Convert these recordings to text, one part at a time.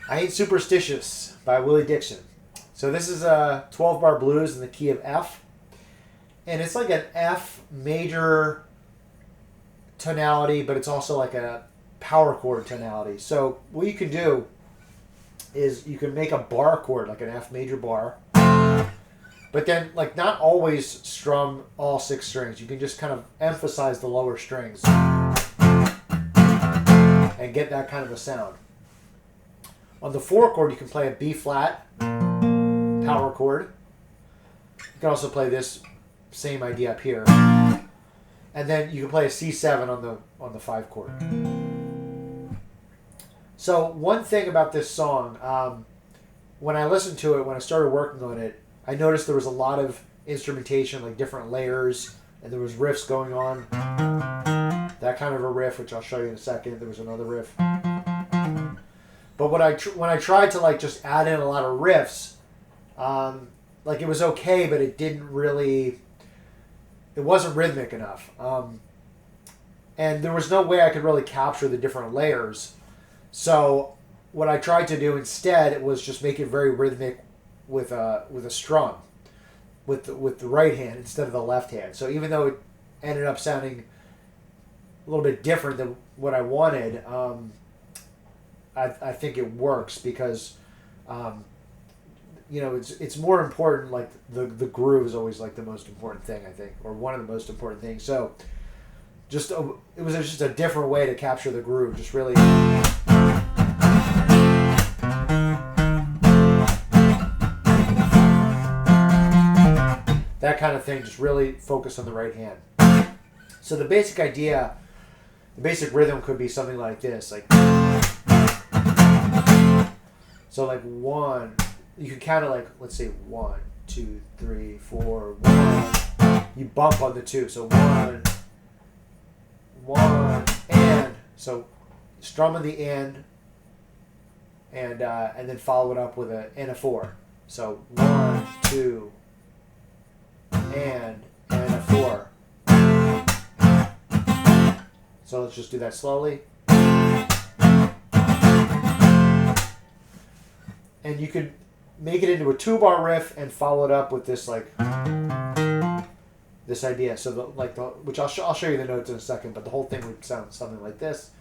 Aint Superstitious by Willie Dixon. So this is a 12-bar blues in the key of F. And it's like an F major tonality, but it's also like a power chord tonality. So what you can do is you can make a bar chord, like an F major bar, but then like not always strum all 6 strings. You can just kind of emphasize the lower strings and get that kind of a sound. On the 4 chord, you can play a B flat power chord. You can also play this same idea up here, and then you can play a C7 on the 5 chord. So one thing about this song, when I listened to it, when I started working on it, I noticed there was a lot of instrumentation, like different layers, and there was riffs going on. That kind of a riff, which I'll show you in a second. There was another riff. But when I tried to like just add in a lot of riffs, like it was okay, but it didn't really. It wasn't rhythmic enough, and there was no way I could really capture the different layers. So what I tried to do instead was just make it very rhythmic with a strum, with the right hand instead of the left hand. So even though it ended up sounding a little bit different than what I wanted, I think it works because it's more important. Like the groove is always like the most important thing, I think, or one of the most important things. So it was just a different way to capture the groove. Just really. That kind of thing, just really focus on the right hand. So the basic idea, the basic rhythm could be something like this, like. So like 1, you can count it like, let's say 1, 2, 3, 4, 1. You bump on the 2, so 1, and so strum on the and then follow it up with a 4. So 1, 2. And a 4. So let's just do that slowly. And you could make it into a 2-bar riff and follow it up with this like this idea. So which I'll show you the notes in a second, but the whole thing would sound something like this.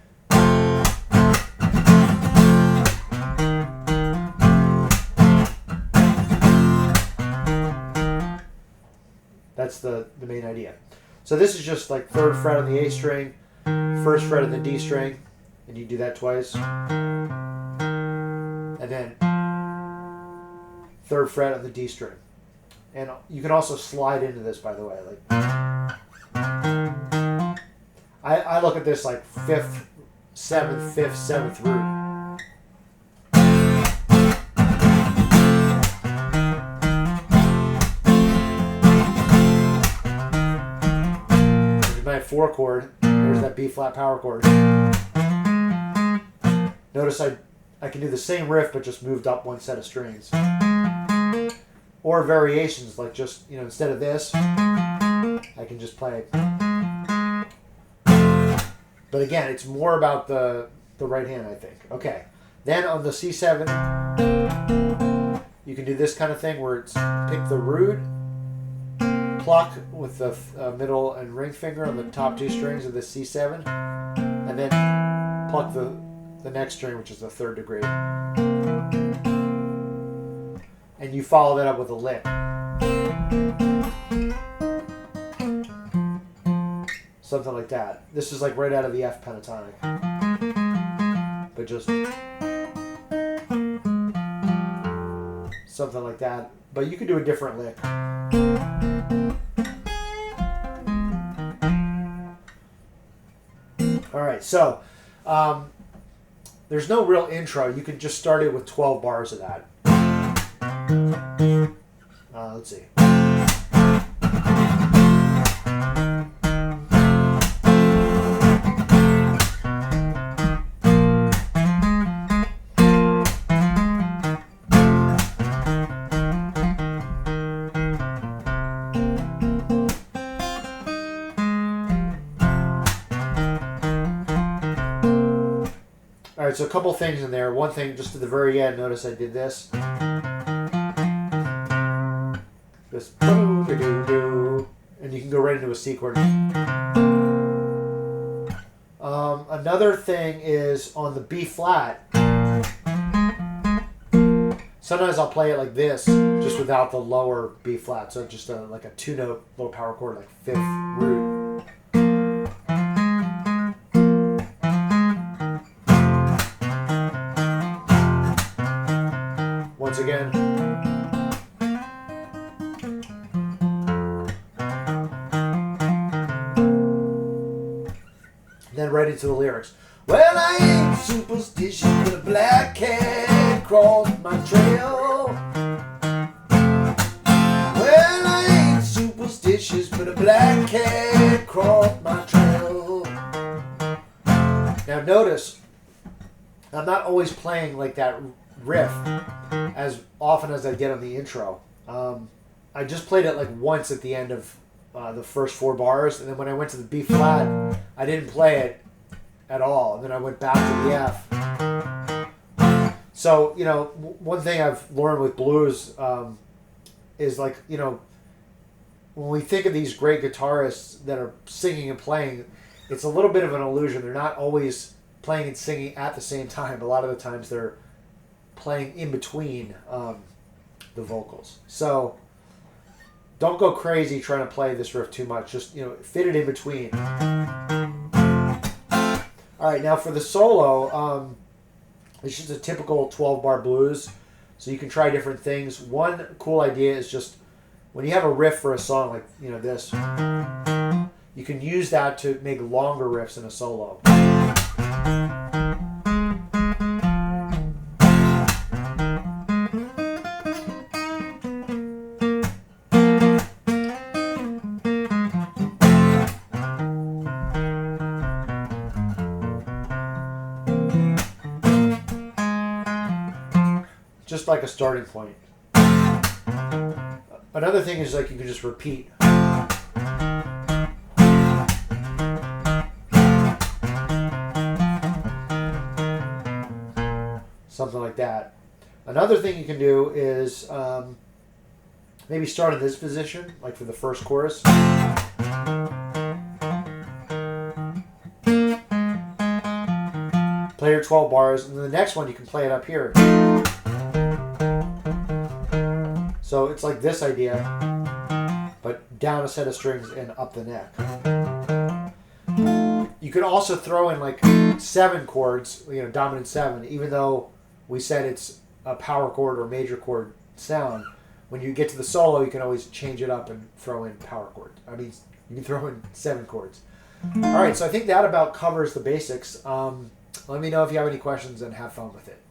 That's the main idea. So this is just like 3rd fret on the A string, 1st fret on the D string, and you do that twice. And then 3rd fret on the D string. And you can also slide into this, by the way. Like I look at this like 5th, 7th, 5th, 7th root. My 4 chord, there's that B flat power chord. Notice I can do the same riff but just moved up 1 set of strings. Or variations, like just, instead of this, I can just play. But again, it's more about the right hand, I think. Okay. Then on the C7, you can do this kind of thing where it's pick the root, pluck with the middle and ring finger on the top 2 strings of the C7, and then pluck the next string, which is the 3rd degree. And you follow that up with a lick. Something like that. This is like right out of the F pentatonic. But just something like that. But you could do a different lick. Alright, so there's no real intro. You can just start it with 12 bars of that. Let's see. right, so a couple things in there. One thing, just at the very end, notice I did this. This, and you can go right into a C chord. Another thing is on the B flat. Sometimes I'll play it like this, just without the lower B flat. So just like a 2-note low power chord, like 5th root. Once again. Then right into the lyrics. Well, I ain't superstitious, but a black cat crossed my trail. Well, I ain't superstitious, but a black cat crossed my trail. Now notice, I'm not always playing like that riff as often as I did on the intro. I just played it like once at the end of the first 4 bars, and then when I went to the B flat, I didn't play it at all, and then I went back to the F. So, you know, one thing I've learned with blues is, like, you know, when we think of these great guitarists that are singing and playing, it's a little bit of an illusion. They're not always playing and singing at the same time. A lot of the times they're playing in between the vocals. So don't go crazy trying to play this riff too much. Just, you know, fit it in between. All right, now for the solo, it's just a typical 12-bar blues, so you can try different things. One cool idea is just when you have a riff for a song like, you know, this, you can use that to make longer riffs in a solo. Just like a starting point. Another thing is, like, you can just repeat. Something like that. Another thing you can do is maybe start in this position, like for the first chorus. Play your 12 bars, and then the next one you can play it up here. So it's like this idea, but down a set of strings and up the neck. You could also throw in like 7 chords, you know, dominant 7, even though we said it's a power chord or major chord sound. When you get to the solo, you can always change it up and throw in power chords. I mean, you can throw in 7 chords. All right, so I think that about covers the basics. Let me know if you have any questions and have fun with it.